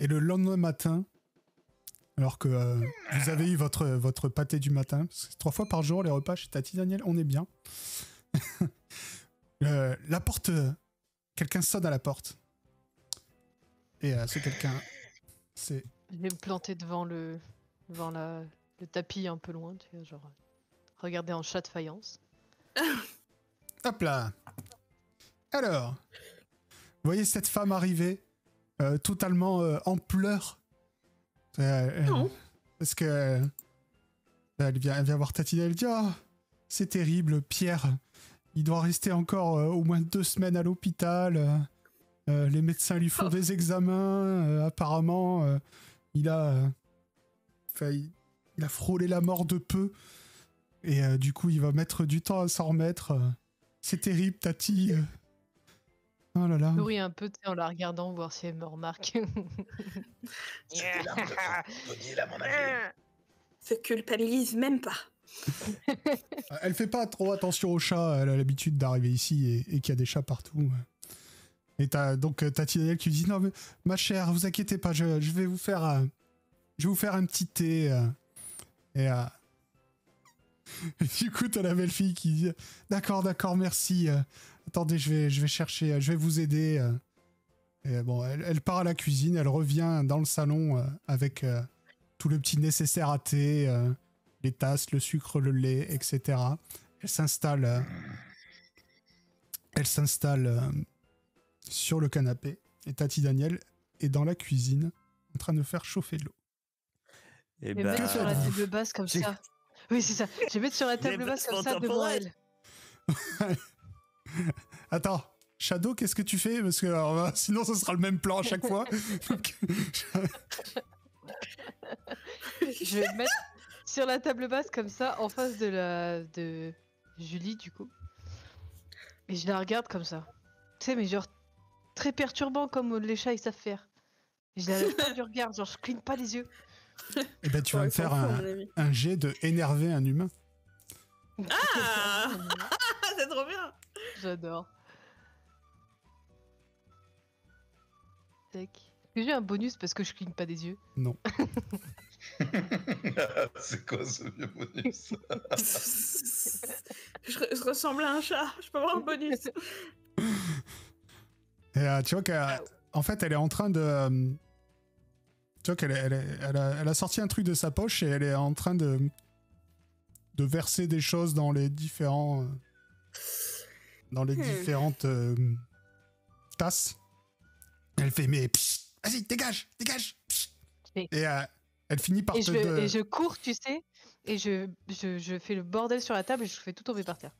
Et le lendemain matin, alors que vous avez eu votre pâté du matin, parce que c'est 3 fois par jour les repas chez Tati Daniel, on est bien. La porte, quelqu'un sonne à la porte. Et c'est quelqu'un, c'est... Je vais me planter devant le tapis un peu loin, tu vois, genre regarder en chat de faïence. Hop là. Alors, vous voyez cette femme arriver, totalement en pleurs. Parce que elle vient voir Tati, elle dit oh, c'est terrible, Pierre, il doit rester encore au moins 2 semaines à l'hôpital. Les médecins lui font des examens. Apparemment, il a frôlé la mort de peu. Et du coup, il va mettre du temps à s'en remettre. C'est terrible, Tati. Oh là là. Je souris un peu en la regardant, voir si elle me remarque. C'est des larmes de crocodile, à mon avis. Se culpabilise même pas. Elle fait pas trop attention aux chats. Elle a l'habitude d'arriver ici et qu'il y a des chats partout. Et t'as donc Tati Daniel qui lui dit non mais ma chère, vous inquiétez pas, je vais vous faire un petit thé. Et du coup t'as la belle fille qui dit d'accord merci. Attendez, je vais chercher, je vais vous aider. Et bon, elle part à la cuisine, elle revient dans le salon avec tout le petit nécessaire à thé, les tasses, le sucre, le lait, etc. Elle s'installe sur le canapé et Tati Daniel est dans la cuisine en train de faire chauffer de l'eau. Et mettre sur la table basse comme ça. Oui, c'est ça. Je vais mettre sur la table basse comme ça devant elle. Attends, Shadow, qu'est-ce que tu fais? Parce que alors, sinon, ce sera le même plan à chaque fois. Je vais me mettre sur la table basse comme ça, en face de Julie, du coup. Et je la regarde comme ça. Tu sais, mais genre très perturbant comme les chats ils savent faire. Et je la lève pas du regard, genre je cligne pas les yeux. Et ben tu vas me faire un jet de énerver un humain. Ah c'est trop bien. J'adore. Tac. Est-ce que j'ai un bonus parce que je cligne pas des yeux? Non. C'est quoi ce vieux bonus? je ressemble à un chat, je peux avoir un bonus. Et tu vois qu'en fait, elle est en train de... tu vois elle a sorti un truc de sa poche et elle est en train de verser des choses dans les différents... différentes tasses. Elle fait, mais vas-y, dégage. Et elle finit par et je cours, tu sais, et je fais le bordel sur la table et je fais tout tomber par terre.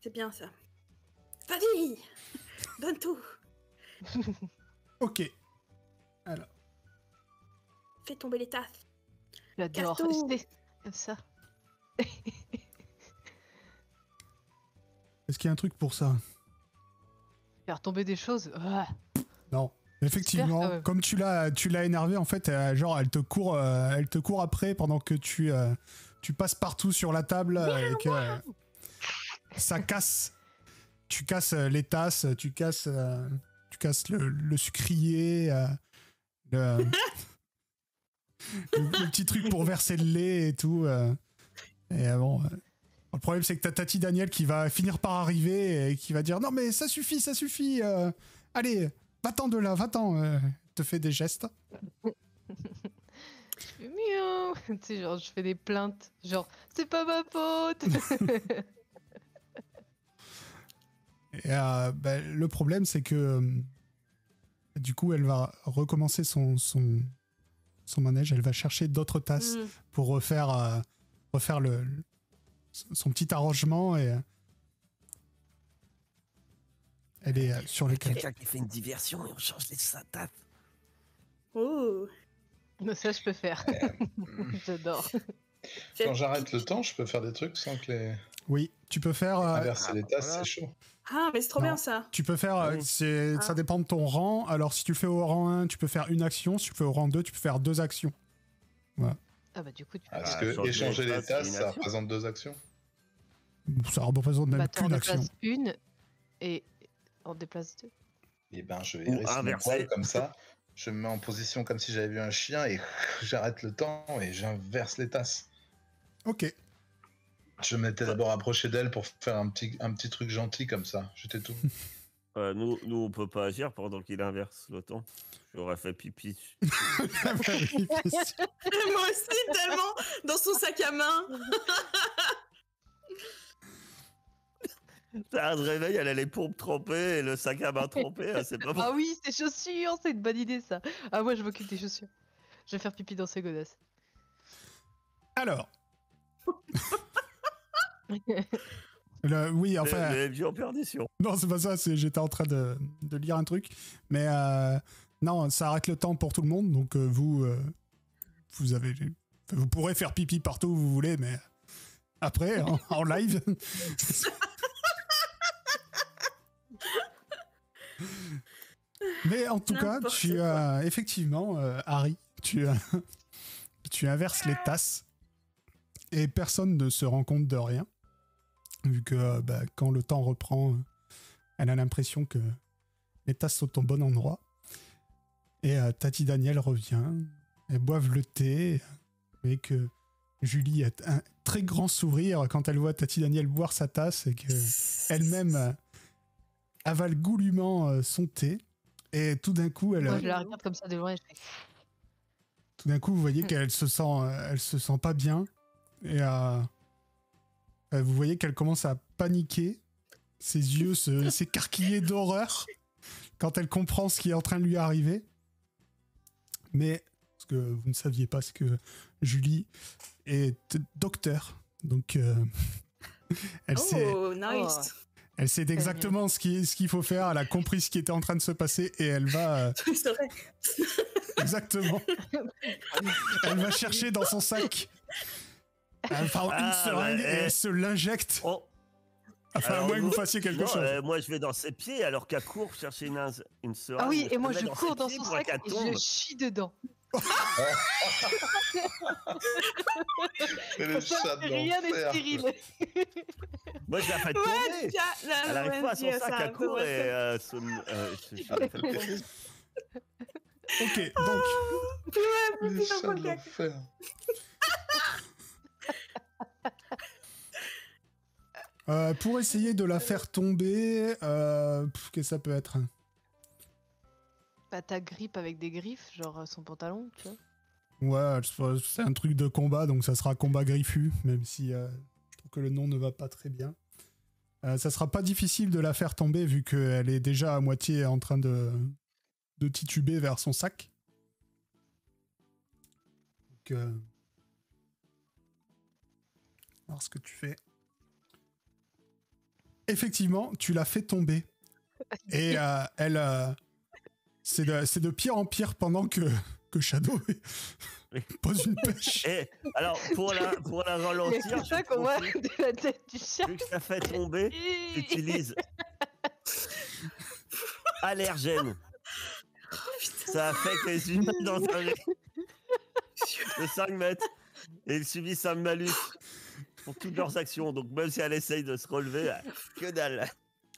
C'est bien ça. Vas-y, donne tout. Ok. Alors. Fais tomber les tasses. J'adore. Casse-tout. Comme ça. Est-ce qu'il y a un truc pour ça? Faire tomber des choses. Ah. Non. Effectivement, comme tu l'as énervé, en fait, genre elle te court après pendant que tu passes partout sur la table et que ça casse. Tu casses les tasses, tu casses le sucrier, le petit truc pour verser le lait et tout. Et bon, le problème c'est que t'as Tati Daniel qui va finir par arriver et qui va dire non mais ça suffit. Allez. Va-t'en de là, te fais des gestes. Miaou. Tu sais, genre, je fais des plaintes. Genre, c'est pas ma faute. Et le problème, c'est que du coup, elle va recommencer son manège. Elle va chercher d'autres tasses pour refaire son petit arrangement et... elle est sur les canapés. Quelqu'un qui fait une diversion et on change sa tasse. Oh. Ça, je peux faire. J'adore. Quand j'arrête le temps, je peux faire des trucs sans que les... Oui, tu peux faire... inverser les tasses, voilà. c'est chaud. Ah, mais c'est trop bien ça. Tu peux faire... ça dépend de ton rang. Alors, si tu le fais au rang 1, tu peux faire une action. Si tu le fais au rang 2, tu peux faire 2 actions. Voilà. Ah bah du coup, tu peux... Parce que échanger les tasses, ça représente 2 actions. Ça représente même qu'une action. Une et on déplace 2. Et ben, je vais rester mon poil comme ça. Je me mets en position comme si j'avais vu un chien et j'arrête le temps et j'inverse les tasses. Ok. Je m'étais d'abord approché d'elle pour faire un petit truc gentil comme ça. J'étais tout. Nous, on peut pas agir pendant qu'il inverse le temps. J'aurais fait pipi. Ah bah oui, bien sûr. Moi aussi, tellement dans son sac à main. T'as un réveil, elle a les pompes trempées et le sac à main trempé. C'est pas bon. Ah oui, ses chaussures, c'est une bonne idée ça. Ah moi je m'occupe des chaussures. Je vais faire pipi dans ses godasses. Alors. Oui, enfin. Les vieux en perdition. Non, c'est pas ça, j'étais en train de lire un truc. Mais non, ça arrête le temps pour tout le monde. Donc vous pourrez faire pipi partout où vous voulez, mais après, en live. Mais en tout cas, tu as effectivement, Harry, tu inverses les tasses et personne ne se rend compte de rien. Vu que quand le temps reprend, elle a l'impression que les tasses sont au bon endroit. Et Tati Daniel revient, elles boivent le thé, et que Julie a un très grand sourire quand elle voit Tati Daniel boire sa tasse et qu'elle-même avale goulûment son thé. Et tout d'un coup, elle... Moi je la regarde comme ça de loin et je fais... Tout d'un coup, vous voyez qu'elle se sent pas bien. Et vous voyez qu'elle commence à paniquer. Ses yeux s'écarquillaient d'horreur quand elle comprend ce qui est en train de lui arriver. Mais ce que vous ne saviez pas, c'est que Julie est docteur. Donc, elle sait... Oh, nice. Elle sait exactement ce qu'il faut faire. Elle a compris ce qui était en train de se passer et elle va... C'est vrai. Exactement. Elle va chercher dans son sac une seringue et elle se l'injecte. Oh. Enfin, à moins que vous fassiez quelque chose. Moi, je vais dans ses pieds alors qu'elle court chercher une seringue. Ah oui, et moi je cours dans son sac et je chie dedans. Rien n'est stérile. Moi, je la fais tomber. Elle arrive pas à son sac, elle court et... Ok, donc... Les chats de l'enfer. Pour essayer de la faire tomber, qu'est-ce que ça peut être? Bah ta grippe avec des griffes, genre son pantalon, tu vois. Ouais, c'est un truc de combat, donc ça sera combat griffu, même si je trouve que le nom ne va pas très bien. Ça sera pas difficile de la faire tomber, vu qu'elle est déjà à moitié en train de tituber vers son sac. Donc, alors ce que tu fais... Effectivement, tu la fais tomber. Et elle... c'est de pire en pire pendant que Shadow pose une pêche. Et alors, pour la ralentir... C'est ça qu'on voit de la tête du chat. Vu que ça fait tomber, j'utilise... allergène. Ça affecte les humains dans un rayon de 5 mètres. Et ils subissent un malus pour toutes leurs actions. Donc même si elle essaye de se relever, que dalle.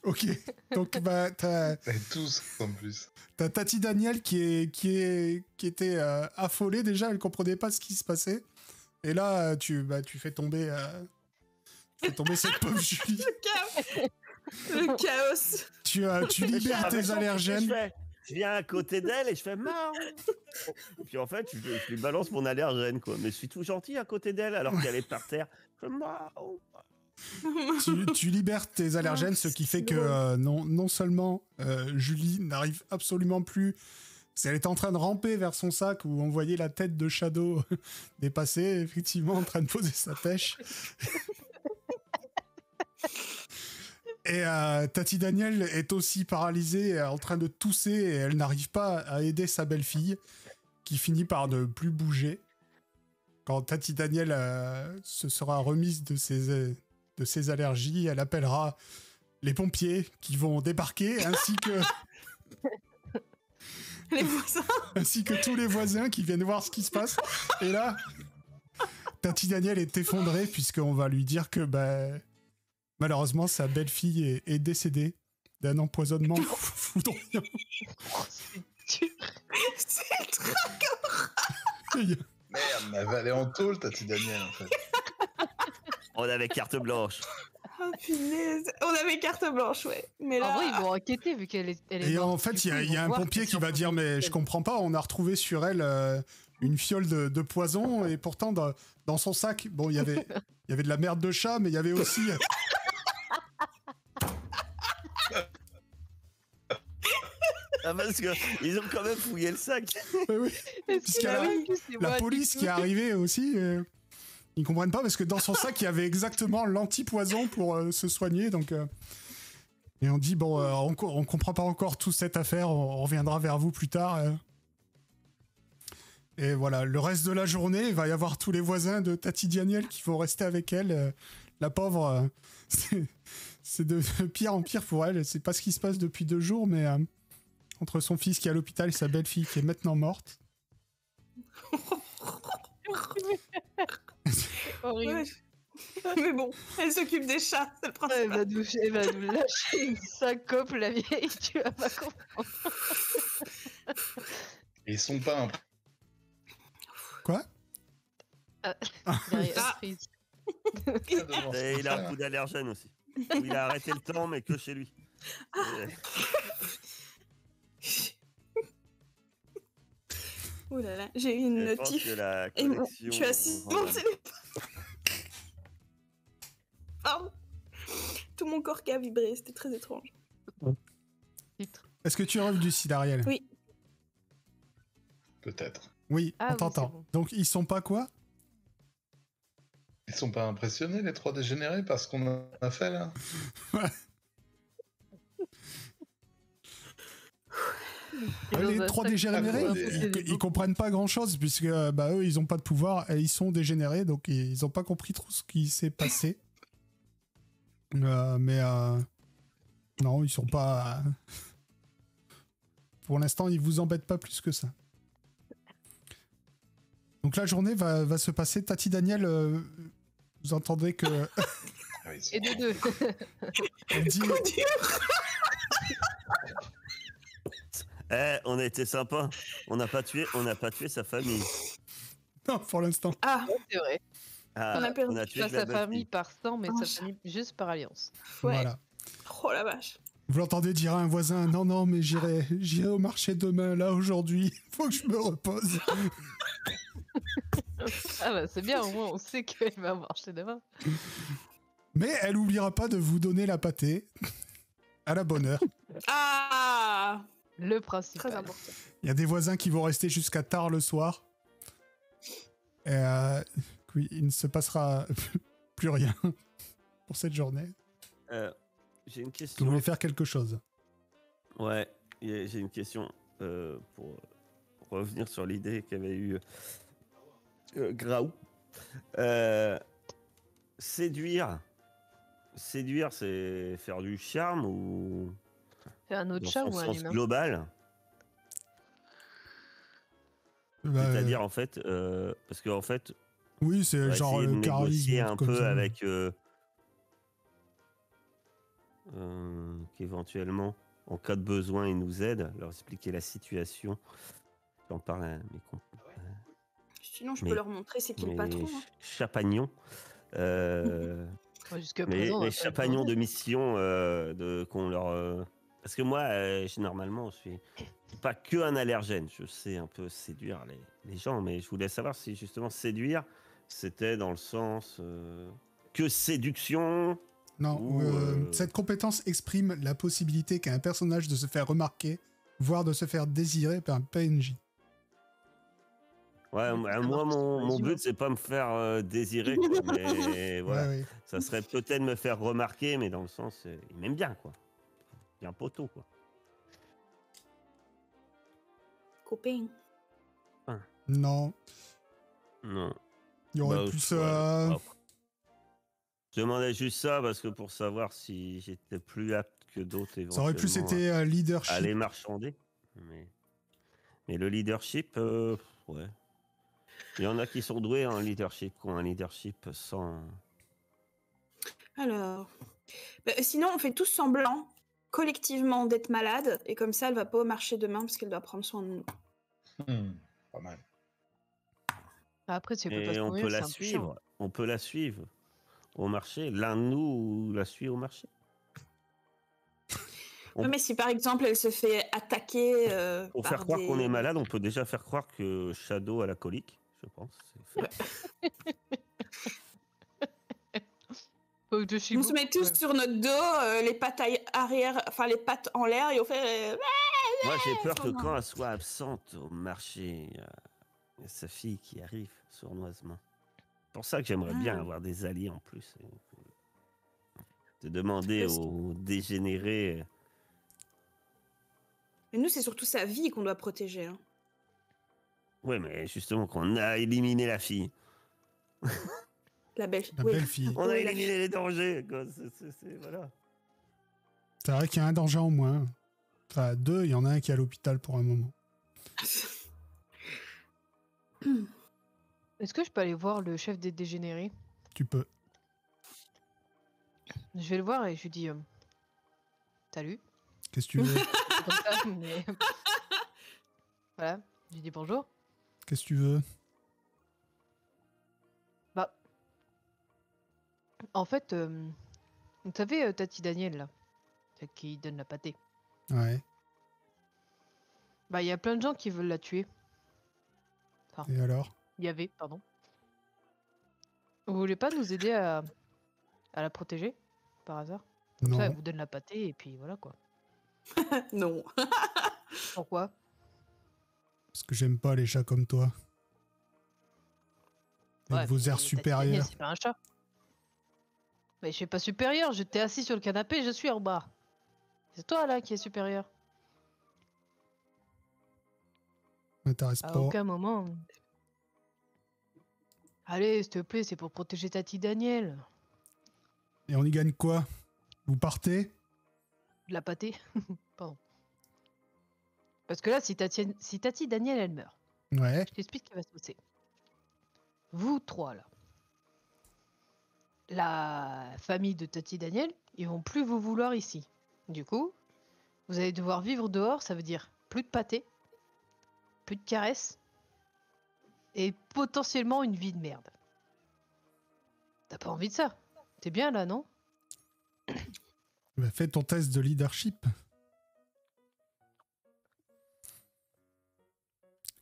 Ok, donc t'as... Et tous en plus. T'as Tati Daniel qui était affolée déjà, elle comprenait pas ce qui se passait. Et là, tu fais tomber... cette pauvre Julie. Le chaos. Tu libères tes allergènes. Je viens à côté d'elle et je fais marre. Et puis en fait, je lui balance mon allergène, quoi. Mais je suis tout gentil à côté d'elle alors qu'elle est par terre. Je fais marre. Tu libères tes allergènes, ce qui fait que non seulement Julie n'arrive absolument plus. Elle était en train de ramper vers son sac où on voyait la tête de Shadow dépasser, effectivement, en train de poser sa pêche. Et Tati Daniel est aussi paralysée, en train de tousser, et elle n'arrive pas à aider sa belle-fille, qui finit par ne plus bouger. Quand Tati Daniel se sera remise de ses allergies, elle appellera les pompiers qui vont débarquer, ainsi que... Les voisins. Ainsi que tous les voisins qui viennent voir ce qui se passe. Et là, Tati Daniel est effondrée, puisqu'on va lui dire que... malheureusement, sa belle-fille est décédée d'un empoisonnement foudroyant. C'est feuille. Merde, mais elle est en tôle, Tati Daniel, en fait. On avait carte blanche. Oh punaise. On avait carte blanche, ouais. Mais là... En vrai, ils vont enquêter vu qu'elle est. Elle est Et en morte. fait, Du il coup, ils y a vont un voir pompier qu'elle qui va sort dire de mais je l'hôpital. comprends pas, on a retrouvé sur elle une fiole de poison et pourtant dans son sac, bon, il y avait de la merde de chat, mais il y avait aussi Ah, parce que ils ont quand même fouillé le sac. oui, Est-ce puisqu'il y que a là, la- oui, c'est la moi, police du qui est coup. arrivée aussi. Ils comprennent pas parce que dans son sac il y avait exactement l'anti-poison pour se soigner, donc et on dit bon, on comprend pas encore toute cette affaire, on reviendra vers vous plus tard. Et voilà, le reste de la journée, il va y avoir tous les voisins de Tati Daniel qui vont rester avec elle. La pauvre, c'est de pire en pire pour elle. C'est pas ce qui se passe depuis 2 jours, mais entre son fils qui est à l'hôpital et sa belle-fille qui est maintenant morte. Horrible. Ouais. Mais bon, elle s'occupe des chats, c'est le Elle principal. va nous lâcher une syncope, la vieille, tu vas pas comprendre. Ils sont pas Quoi? Derrière, Ah. prise. Et il a un coup d'allergène aussi. Il a arrêté le temps, mais que chez lui. Ouh là là, j'ai eu une Je pense notif. que la Et moi, connexion, je suis assise sur mon voilà. téléphone. Pardon. Tout mon corps qui a vibré, c'était très étrange. Titre. Est-ce que tu rêves du Ariel? Oui. Peut-être. Oui, Ah on oui, t'entend. c'est bon. Donc ils sont pas quoi? Ils sont pas impressionnés, les 3 dégénérés, par ce qu'on a fait, là? Et dans Les un 3 sac, dégénérés, un peu, c'est des ils comprennent pas grand-chose puisque bah, eux, ils ont pas de pouvoir et ils sont dégénérés, donc ils ont pas compris trop ce qui s'est passé. Non, ils sont pas... Pour l'instant, ils vous embêtent pas plus que ça. Donc la journée va se passer. Tati Daniel, vous entendez que... Ah oui, ils sont- Et de deux. elle dit... On a été sympa. On n'a pas tué sa famille. Non, pour l'instant. Ah, C'est vrai. Ah, On a perdu tué Pas que la sa famille belle-fille. par sang, mais Oh, sa ça. famille juste par alliance. ouais. Voilà. Oh la vache. Vous l'entendez dire à un voisin, non, mais j'irai au marché demain, là, aujourd'hui. Faut que je me repose. Ah bah c'est bien, au moins on sait qu'il va marcher demain. Mais elle oubliera pas de vous donner la pâtée. À la bonne heure. Ah, Le principal. très important. Il y a des voisins qui vont rester jusqu'à tard le soir. Et oui, il ne se passera plus rien pour cette journée. J'ai une Vous question. voulez faire quelque chose? Ouais, j'ai une question pour revenir sur l'idée qu'avait eu Graou. Séduire, c'est faire du charme ou C'est un autre dans chat son ou un sens humain? global? C'est-à-dire en fait, parce qu'en fait, Oui, on c'est va genre essayer de le charisme. négocier un comme peu ça. avec qu'éventuellement, en cas de besoin, ils nous aident, leur expliquer la situation. J'en parle à mes Sinon, je Mais- peux leur montrer c'est qui le patron. Hein. chapagnons. Jusqu'à Les présent. on a pas chapagnons demandé. de mission qu'on leur. Parce que moi, normalement, je suis pas que un allergène. Je sais un peu séduire les gens, mais je voulais savoir si justement séduire, c'était dans le sens que séduction. Non, Ou, cette compétence exprime la possibilité qu'a un personnage de se faire remarquer, voire de se faire désirer par un PNJ. Ouais, Mais ça moi, marche sur mon les humains. but, c'est pas me faire désirer, quoi, mais voilà. Ouais, ouais. Ça serait peut-être me faire remarquer, mais dans le sens, il m'aime bien, quoi. Il y a un poteau, quoi. Copain. Non, Non. il y aurait Bah, plus... ouais, bah, je demandais juste ça parce que pour savoir si j'étais plus apte que d'autres éventuellement. Ça aurait plus été à leadership. aller marchander. Mais le leadership, ouais. Il y en a qui sont doués en leadership, qui ont un leadership sans. Alors, sinon, on fait tous semblant, collectivement, d'être malade, et comme ça, elle va pas au marché demain parce qu'elle doit prendre soin de nous. Pas mal. Après, si elle peut pas Et se on mourir, peut c'est la un peu chiant. suivre. On peut la suivre au marché. L'un de nous la suit au marché. Ouais, mais si par exemple elle se fait attaquer Pour faire par croire qu'on est des... malade, on peut déjà faire croire que Shadow a la colique, je pense. C'est fait. Au-dessus, On se met tous sur notre dos, les pattes arrière, enfin les pattes en l'air et on fait... Moi, j'ai peur que Enfin, quand elle soit absente au marché, il y a sa fille qui arrive sournoisement. C'est pour ça que j'aimerais bien avoir des alliés en plus. De demander aux dégénérés. Mais nous, c'est surtout sa vie qu'on doit protéger. Hein. Ouais, mais justement, qu'on a éliminé la fille. La belle, La oui. belle fille. On a Oui, éliminé les dangers. Quoi. Voilà. C'est vrai qu'il y a un danger en moins. Enfin, 2, il y en a un qui est à l'hôpital pour un moment. Est-ce que je peux aller voir le chef des dégénérés? Tu peux. Je vais le voir et je lui dis salut. Qu'est-ce que tu veux? C'est comme ça, mais... Voilà, je lui dis bonjour. Qu'est-ce que tu veux? Bah, en fait, vous savez, Tati Daniel, là, celle qui donne la pâtée. Ouais. Bah, il y a plein de gens qui veulent la tuer. Et alors? Il y avait, pardon. Vous voulez pas nous aider à la protéger, par hasard? Comme ça, elle Non. vous donne la pâtée et puis voilà quoi. Non. Pourquoi? Parce que j'aime pas les chats comme toi. Avec vos mais airs Tati Daniel, supérieurs. c'est pas un chat. Mais je suis pas supérieur, j'étais assis sur le canapé, je suis en bas. C'est toi là qui es supérieur. M'intéresse À pas. aucun moment. Allez, s'il te plaît, c'est pour protéger Tati Daniel. Et on y gagne quoi? Vous partez? De la pâtée. Pardon. Parce que là, si Tati Daniel, elle meurt, Ouais. je t'explique ce qui va se passer. Vous trois, là. La famille de Tati Daniel, ils vont plus vous vouloir ici. Du coup, vous allez devoir vivre dehors, ça veut dire plus de pâté, plus de caresses, et potentiellement une vie de merde. T'as pas envie de ça? T'es bien là, non? Bah, fais ton test de leadership.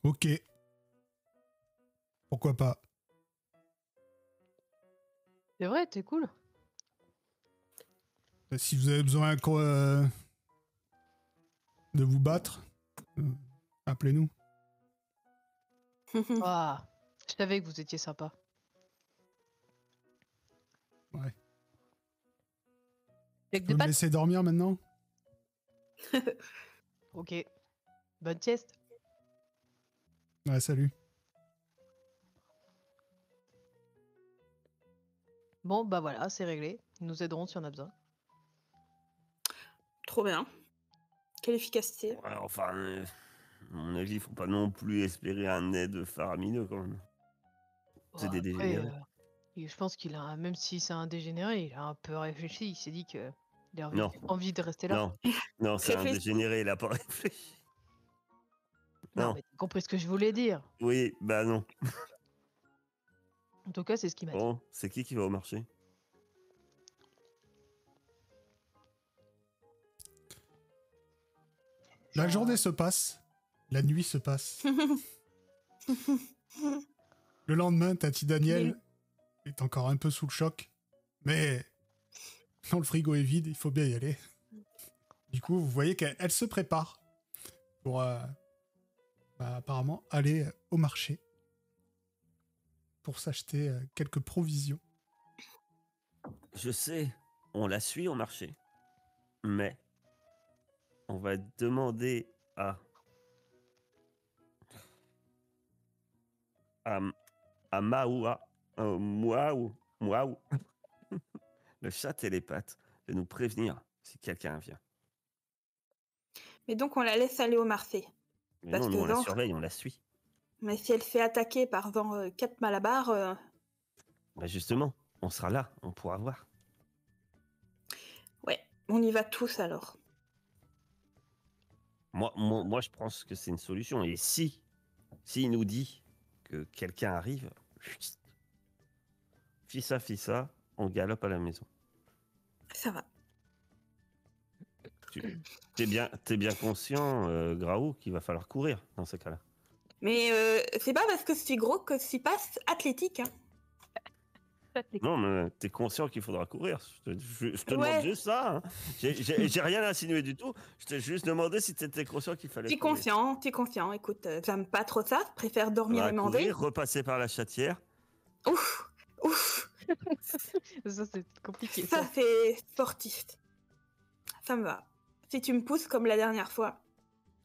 Ok. Pourquoi pas? C'est vrai, t'es cool. Si vous avez besoin de vous battre, appelez-nous. Ah, je savais que vous étiez sympa. Ouais. Avec Tu des peux me pattes? laisser dormir maintenant? Ok. Bonne sieste. Ouais, salut. Bon, bah voilà, c'est réglé. Ils nous aideront si on a besoin. Trop bien. Quelle efficacité. Ouais, enfin, à mon avis, il faut pas non plus espérer un aide faramineux quand même. C'est des Après, dégénérés. je pense qu'il a, même si c'est un dégénéré, il a un peu réfléchi. Il s'est dit que il a Non. envie de rester là. Non, non, c'est un Réfléchis. dégénéré, il a pas réfléchi. Non, Non. mais t'as compris ce que je voulais dire. Oui, bah non. En tout cas, c'est ce qu'il m'a dit. Bon, c'est qui va au marché? La journée se passe, la nuit se passe. Le lendemain, Tati Daniel est encore un peu sous le choc, mais quand le frigo est vide, il faut bien y aller. Du coup, vous voyez qu'elle se prépare pour apparemment aller au marché pour s'acheter quelques provisions. Je sais, on la suit au marché, mais on va demander à Maoua, Mouaou, le chat télépathe, de nous prévenir si quelqu'un vient. Mais donc on la laisse aller au marché. Mais Parce non, que nous on la dans- surveille, on la suit. Mais si elle fait attaquer par 4 malabars, Bah justement, on sera là, on pourra voir. ouais, on y va tous alors. Moi, je pense que c'est une solution. Et si il nous dit que quelqu'un arrive, fissa, on galope à la maison. Ça va. T'es bien conscient, Graou, qu'il va falloir courir dans ce cas-là. Mais c'est pas parce que je suis gros que je suis pas athlétique. Hein. Non, mais t'es conscient qu'il faudra courir. Je te Ouais. demande juste ça. Hein. J'ai rien insinué du tout. Je t'ai juste demandé si t'étais conscient qu'il fallait courir. T'es confiant. Écoute, j'aime pas trop ça. Je préfère dormir et mander. Courir, repasser par la chatière. Ouf. Ça, c'est compliqué. Ça, c'est sportif. Ça me va. Si tu me pousses comme la dernière fois.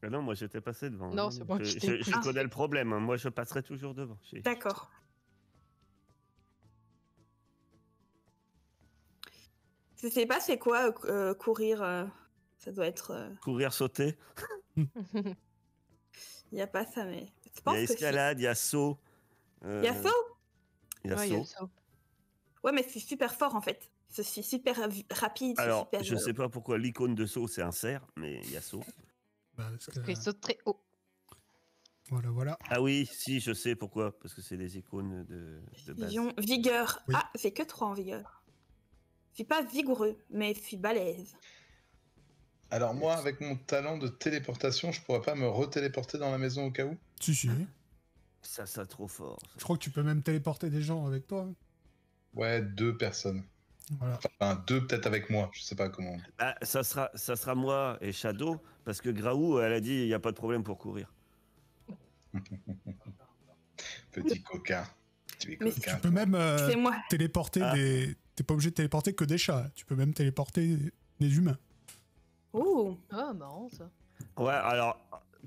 Ah non, moi j'étais passé devant. Non, hein. c'est moi qui t'ai Je connais le problème. Hein. Moi, je passerai toujours devant. D'accord. Je sais pas c'est quoi courir. Ça doit être. Courir, sauter. Il y a pas ça, mais. Je Il pense y a que escalade, il y a saut. il y a saut. Il y a Ouais, saut. ça. Ouais, mais c'est super fort en fait. Je suis super rapide. Alors, super, je sais pas pourquoi l'icône de saut c'est un cerf, mais il y a saut. Bah, parce que- Parce qu'il saute très haut. Voilà. Ah oui, si, je sais pourquoi. Parce que c'est des icônes de base. Vigueur. Oui. Ah, j'ai que 3 en vigueur. Je suis pas vigoureux, mais je suis balèze. Alors moi, avec mon talent de téléportation, je pourrais pas me retéléporter dans la maison au cas où? Si. Ça trop fort. ça. Je crois que tu peux même téléporter des gens avec toi. Hein. Ouais, 2 personnes. Voilà. Enfin, 2 peut-être avec moi, je sais pas comment. Ah, ça sera moi et Shadow, parce que Graou, elle a dit il n'y a pas de problème pour courir. Petit coquin. Petit Mais coquin. Tu peux même C'est moi. téléporter Ah. des... T'es pas obligé de téléporter que des chats. Tu peux même téléporter des humains. Ouh. Ah, marrant ça. Ouais, alors,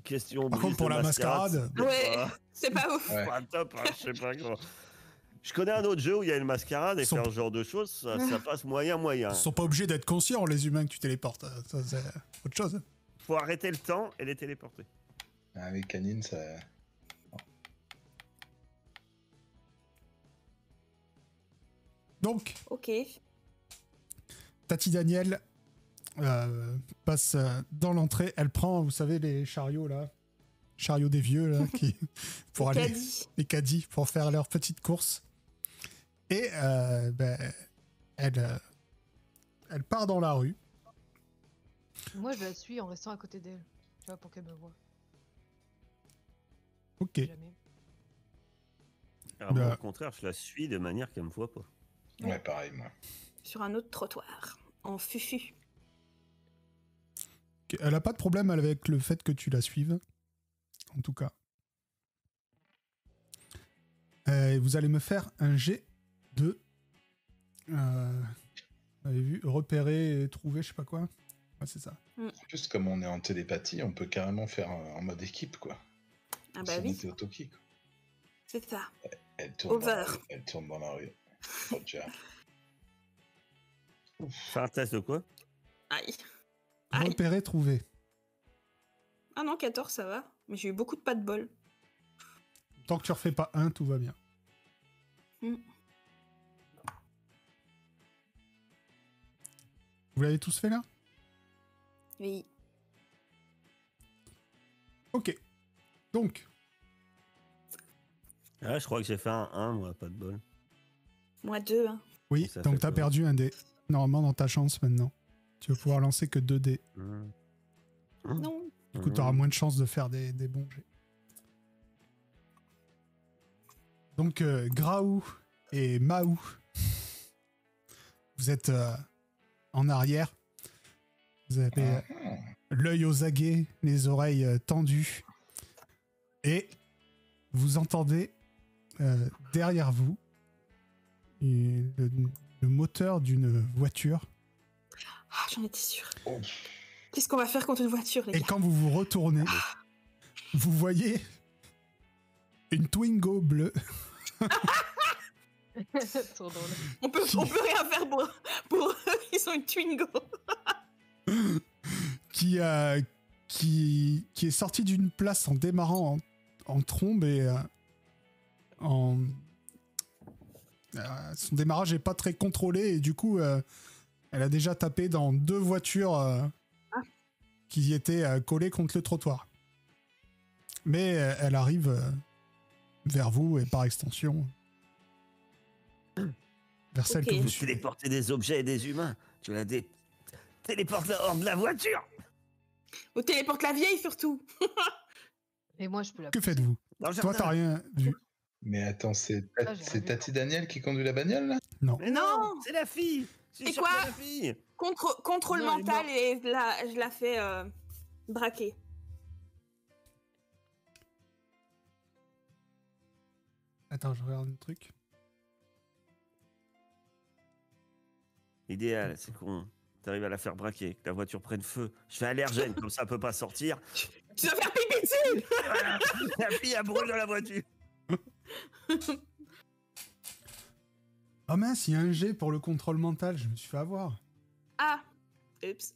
question. Par brise contre, pour de la mascarade... c'est Ouais. pas- C'est pas ouf. Ouais. pas top, hein, je sais pas comment. Je connais un autre jeu où il y a une mascarade et Sont- faire ce genre de choses, ça passe moyen. Ils sont pas obligés d'être conscients, les humains, que tu téléportes. Ça, c'est autre chose. Faut arrêter le temps et les téléporter. Ah oui, canine, ça... Donc, Ok. Tati Daniel passe dans l'entrée. Elle prend, vous savez, les chariots, là. Chariots des vieux, là, qui... pour aller... Caddie. les caddies pour faire leur petite course. Et elle part dans la rue. Moi, je la suis en restant à côté d'elle. Tu vois, pour qu'elle me voie. Ok. Jamais. Alors, moi, Bah. au contraire, je la suis de manière qu'elle me voit pas. Ouais, pareil, moi. Sur un autre trottoir. En fufu. Elle a pas de problème avec le fait que tu la suives. En tout cas. Vous allez me faire un jet de... vous avez vu, repérer et trouver, je sais pas quoi. Ouais, c'est ça. En plus, comme on est en télépathie, on peut carrément faire en mode équipe, quoi. Ah bah Si on oui, était au Toki, quoi. c'est ça. Elle tourne dans la Over. rue. Elle tourne dans la rue. Roger. Fais un test de quoi? Aïe. Aïe. Repérer, trouver. Ah non, 14, ça va. Mais j'ai eu beaucoup de pas de bol. Tant que tu refais pas un, tout va bien. Mm. Vous l'avez tous fait là? Oui. Ok. Donc, Ah, je crois que j'ai fait un 1, moi, pas de bol. Moi 2. Hein. oui, Ça donc fait t'as quoi? perdu un dé. Normalement, dans ta chance maintenant. Tu vas pouvoir lancer que 2 dés. Non. Du coup, t'auras moins de chances de faire des bons jets. Donc, Graou et Mahou, vous êtes en arrière. Vous avez l'œil aux aguets, les oreilles tendues. Et vous entendez derrière vous le moteur d'une voiture. Ah, j'en étais sûre. Oh. Qu'est-ce qu'on va faire contre une voiture, les Et gars? quand vous vous retournez, vous voyez une Twingo bleue Trop drôle. On peut rien faire pour eux. Ils sont une Twingo. qui est sortie d'une place en démarrant en trombe et son démarrage n'est pas très contrôlé et du coup elle a déjà tapé dans 2 voitures qui étaient collées contre le trottoir. Mais elle arrive vers vous et par extension vers celle que vous Vous suivez. téléporter des objets et des humains. Tu la téléportes hors de la voiture. Ou téléporte la vieille surtout. Et moi, je peux la Que pousser. faites-vous? Dans le Toi, jardin. t'as rien vu? Mais attends, c'est Ah, j'ai revu, Tati Daniel qui conduit la bagnole là? Non. Mais non, c'est la fille. Je suis C'est sûr quoi que c'est la fille. Contrôle Non, elle est mental et je la fais braquer. Attends, je regarde un truc. L'idéal, c'est qu'on t'arrive à la faire braquer, que la voiture prenne feu. Je fais allergène, comme ça, elle peut pas sortir. Tu dois faire pipi dessus. Voilà. La fille, elle brûle dans la voiture. Oh mince, il y a un G pour le contrôle mental, je me suis fait avoir. Ah. Oups.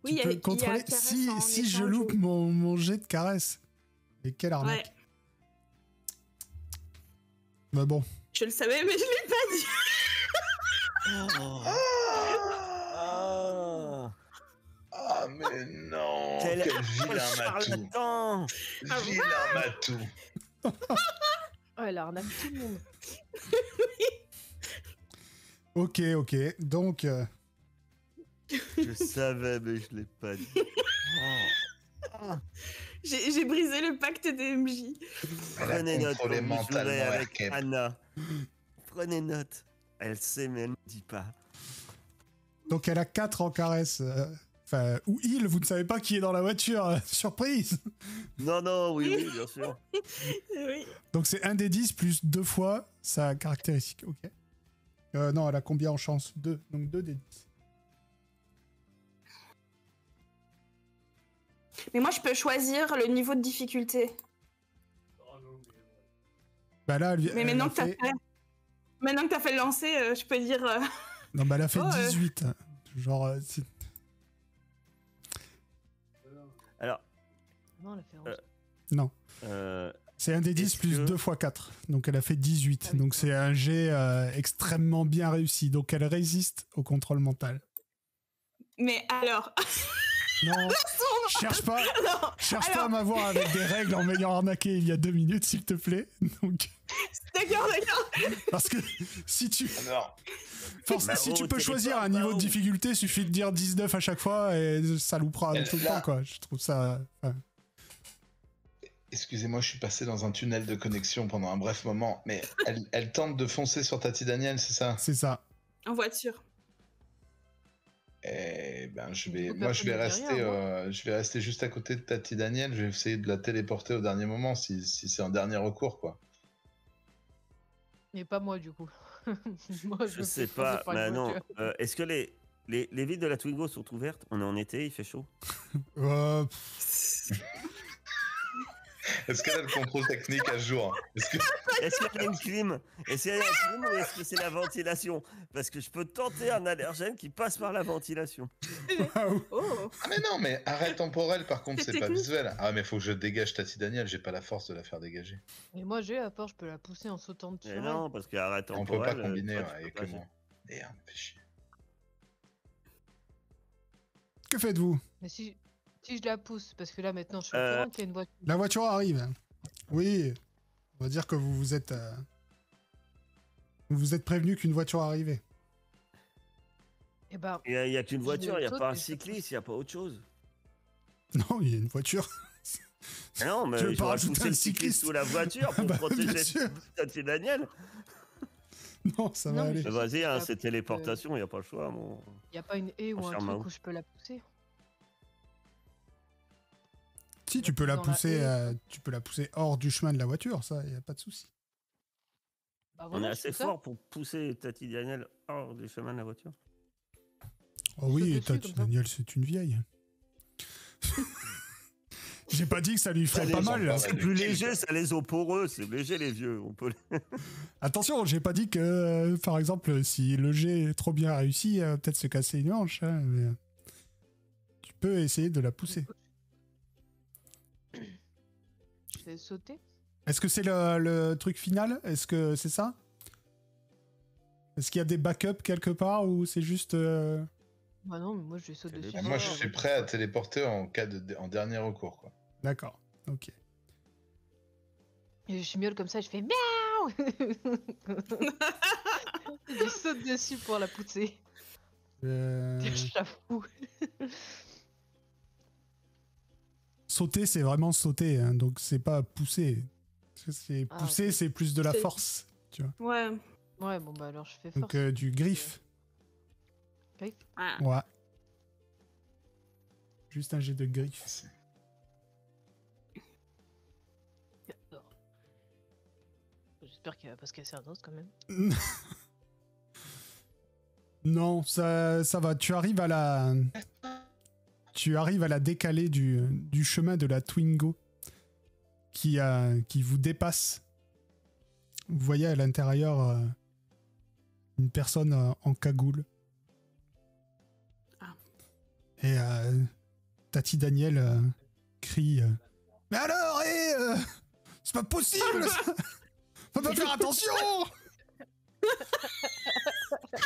Oui, Tu peux contrôler si je loupe mon jet de caresse. Et quelle arnaque. Ouais. Bah bon. Je le savais, mais je l'ai pas dit. Ah, mais non! Quel Quel vilain matou! charlatan. Vilain matou! Oh, elle arnaque tout le monde. Ok, donc... Je savais, mais je l'ai pas dit. J'ai brisé le pacte des MJ. Prenez note, contrôlé quand vous mentalement jouerez avec Erkep. Anna. Prenez note. Elle sait, mais elle ne dit pas. Donc elle a 4 en caresse. Enfin, ou il, vous ne savez pas qui est dans la voiture. Surprise! Non, oui, bien sûr. Oui. Donc c'est 1 des 10 plus 2 fois sa caractéristique. Ok. Non, elle a combien en chance? 2. Donc 2 des 10. Mais moi, je peux choisir le niveau de difficulté. Bah là, Mais elle maintenant a que t'as fait... fait... Maintenant que t'as fait le lancer, je peux dire... Non, bah elle a fait Oh, 18. Genre... Alors, Non, elle a fait 11. Non. C'est 1 des 10 Est-ce plus que- 2 fois 4. Donc elle a fait 18. Ah oui, Donc ça c'est un jet extrêmement bien réussi. Donc elle résiste au contrôle mental. Mais alors... Non, cherche pas à alors- m'avoir avec des règles en m'ayant arnaqué il y a 2 minutes, s'il te plaît. Donc, D'accord. parce que si tu, Alors, si tu peux téléphone, choisir un niveau de Mao. difficulté, suffit de dire 19 à chaque fois et ça loupera Elle tout le l'a. temps, quoi. Je trouve ça... enfin, excusez-moi, je suis passé dans un tunnel de connexion pendant un bref moment, mais elle tente de foncer sur Tati Daniel, c'est ça? c'est ça. En voiture. Eh ben, je Du vais, coup, moi, je vais personne ne dit rester, rien, je vais rester juste à côté de Tati Daniel. Je vais essayer de la téléporter au dernier moment, si c'est un dernier recours, quoi. Mais pas moi, du coup. Moi, je me sais fais écraser pas. par une Mais non. voiture. Est-ce que les vitres de la Twingo sont ouvertes? On est en été, il fait chaud. Est-ce qu'elle a le contrôle technique à jour? Est-ce que... Est-ce qu'il y a une clim? Est-ce qu'il y a une clim ou est-ce que c'est la ventilation? Parce que je peux tenter un allergène qui passe par la ventilation. Waouh. Oh. Ah mais non, mais arrêt temporel, par contre, C'est c'est pas technique. visuel. Ah mais faut que je dégage Tati Daniel, j'ai pas la force de la faire dégager. Mais moi, j'ai à part, je peux la pousser en sautant dessus. Mais non, parce qu'arrête On peut temporel. pas combiner toi, tu avec peux pas comment. Merde, fais chier. Que faites-vous? Mais si je la pousse, parce que là, maintenant, je suis au Euh, courant qu'il y a une voiture. La voiture arrive. Oui. On va dire que vous vous êtes prévenu qu'une voiture arrivait. Et ben, Il y a qu'une Je voiture, il n'y a saute pas un et je cycliste, il n'y a pas autre chose. Non, il y a une voiture. Ah non, mais Tu veux il pas faudra rajouter pousser un le cycliste cycliste sous la voiture pour Bah, protéger bien sûr. Tati Daniel. Non, ça va Non, mais aller. je- Vas-y, hein, ça- c'est téléportation, il n'y a pas le choix. Mon... il n'y a pas une haie ou Mon un cher truc Mao. où je peux la pousser. Si, tu peux la Dans la pousser, haie. tu peux la pousser hors du chemin de la voiture, ça, y a pas de souci. Bah, On voilà, est je assez fais ça. fort pour pousser Tati Daniel hors du chemin de la voiture. Oh oui, dessus, Tati comme ça. Daniel, c'est une vieille. J'ai pas dit que ça lui ferait Allez, pas j'en mal. parle. C'est plus léger, ça les os poreux, c'est léger les vieux. On peut... Attention, j'ai pas dit que, par exemple, si le jet est trop bien réussi, peut-être se casser une hanche. Hein, mais, tu peux essayer de la pousser. Je vais sauter. Est-ce que c'est le truc final? Est-ce que c'est ça? Est-ce qu'il y a des backups quelque part ou c'est juste... Bah non, mais moi, je vais sauter Ah, dessus. Ah, moi, je suis prêt à téléporter en cas en dernier recours, quoi. D'accord, ok. Et je miaule comme ça, je fais miaou. Je saute dessus pour la pousser. Je la fous. Sauter, c'est vraiment sauter, hein, donc c'est pas pousser. C'est pousser, c'est plus de la force, tu vois. Ouais. Ouais, bon bah alors je fais force. Donc du griffe. Griffe. Ah. Ouais. Juste un jet de griffe. J'espère qu'il va pas se casser un os quand même. Non, ça va. Tu arrives à la décaler du chemin de la Twingo qui vous dépasse. Vous voyez à l'intérieur une personne en cagoule. Ah. Et Tati Daniel crie mais alors, c'est pas possible ça. Faut pas faire attention.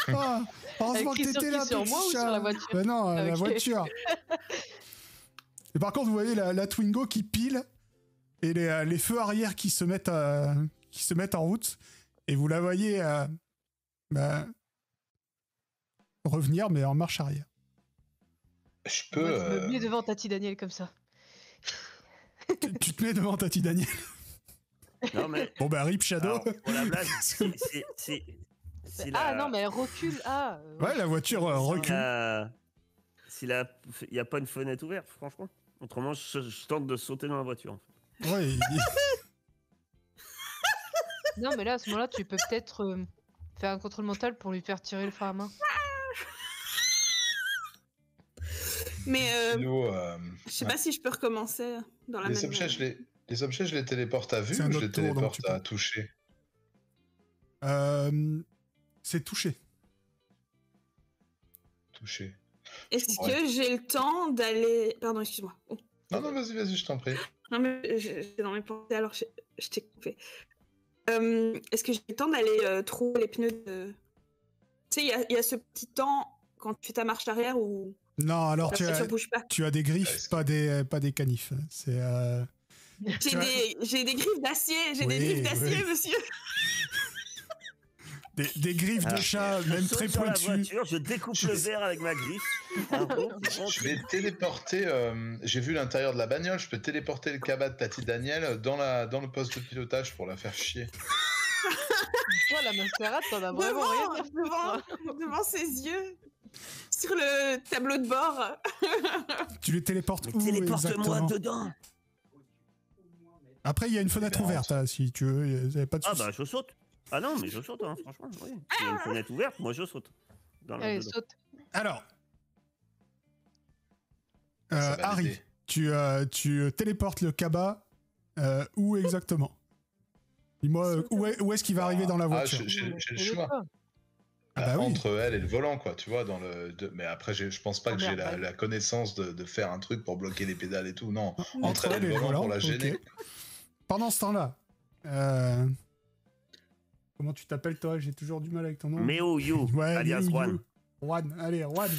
Oh, heureusement que t'étais là, sur moi ou sur la voiture? Ben non, la Ok. voiture. Et par contre, vous voyez la Twingo qui pile et les feux arrière qui se mettent en route. Et vous la voyez revenir, mais en marche arrière. Je Moi, peux. je me mets devant Tati Daniel comme ça. Tu te mets devant Tati Daniel. Non, mais. Bon bah rip Shadow. Alors, pour la blague, si Ah non, mais elle recule. Ah. Ouais, la voiture recule. S'il n'y a pas une fenêtre ouverte, franchement. Autrement, je tente de sauter dans la voiture. Ouais, Non, mais là, à ce moment-là, tu peux peut-être faire un contrôle mental pour lui faire tirer le frein à main. Mais Sinon, je sais pas si je peux recommencer dans la les même... objets, je les téléporte à vue C'est un ou je autre les tour, donc téléporte tu peux. à toucher? C'est touché. Toucher. Est-ce Ouais. que j'ai le temps d'aller... Pardon, excuse-moi. Oh. Non, vas-y, je t'en prie. Non, mais j'étais dans mes pensées, alors je t'ai coupé. Est-ce que j'ai le temps d'aller trouver les pneus de... Tu sais, il y a ce petit temps quand tu fais ta marche arrière où Non, alors la voiture bouge pas. tu as des griffes, pas des canifs. C'est J'ai des griffes d'acier, Oui, des griffes d'acier, oui. monsieur. des griffes de chat, même Je très saute sur la pointues. voiture, je découpe le verre avec ma griffe. Je vais téléporter. J'ai vu l'intérieur de la bagnole. Je peux téléporter le cabas de Tati Daniel dans le poste de pilotage pour la faire chier. Toi, la mascarade, t'en as vraiment rien à foutre. Devant ses yeux, sur le tableau de bord. Tu les téléportes où Téléporte-moi exactement? dedans. Après, il y a une fenêtre ouverte, hein, si tu veux. Il y a pas de Ah souci. bah je saute. Ah non, mais je saute, hein, franchement. Oui. S'il y a une fenêtre ouverte, moi je saute. Allez, dedans. saute. Alors, Ça va Harry, l'aider. tu téléportes le cabas où exactement? Dis-moi où est-ce qu'il va arriver dans la voiture? J'ai le choix. Ah bah oui. Entre elle et le volant, quoi, tu vois, mais après, je pense pas que j'ai merde, la connaissance de faire un truc pour bloquer les pédales et tout, non. Entre elle et le volant, pour la gêner. ok. Pendant ce temps-là, comment tu t'appelles toi? J'ai toujours du mal avec ton nom. Meo You, Ouais, alias you. Juan. Juan, allez, Juan.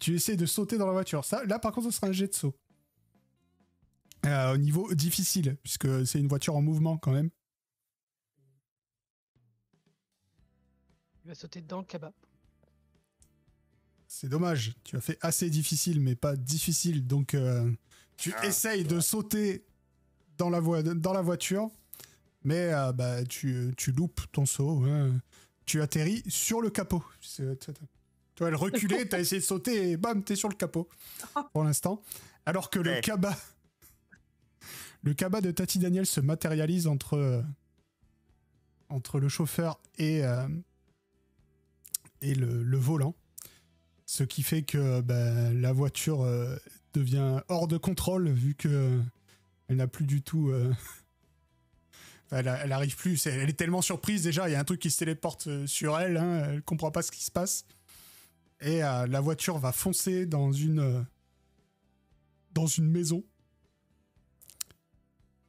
Tu essaies de sauter dans la voiture. Ça, là, par contre, ce sera un jet de saut. Au niveau difficile, puisque c'est une voiture en mouvement quand même. Il va sauter dans le cabas. C'est dommage. Tu as fait assez difficile, mais pas difficile. Donc, tu essayes de sauter dans la voiture, mais tu loupes ton saut. Hein. Tu atterris sur le capot. Tu vois, elle reculait, t'as essayé de sauter et bam, t'es sur le capot pour l'instant. Alors que le cabas de Tati Daniel se matérialise entre le chauffeur et le volant. Ce qui fait que la voiture devient hors de contrôle vu que elle n'a plus du tout... elle arrive plus, elle est tellement surprise déjà, il y a un truc qui se téléporte sur elle, hein, elle comprend pas ce qui se passe. Et la voiture va foncer dans une maison.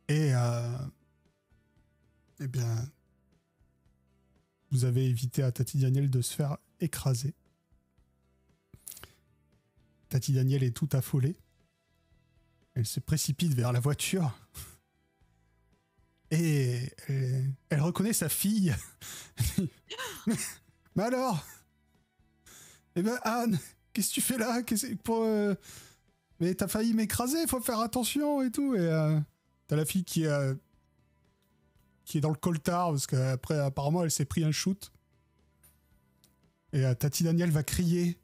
Et eh bien, vous avez évité à Tati Daniel de se faire écraser. Tati Daniel est tout affolée. Elle se précipite vers la voiture. Et elle reconnaît sa fille. Mais alors? Eh ben Anne, qu'est-ce que tu fais là? Mais t'as failli m'écraser, faut faire attention et tout. Et t'as la fille qui est dans le coltard parce qu'après apparemment elle s'est pris un shoot. Et Tati Daniel va crier,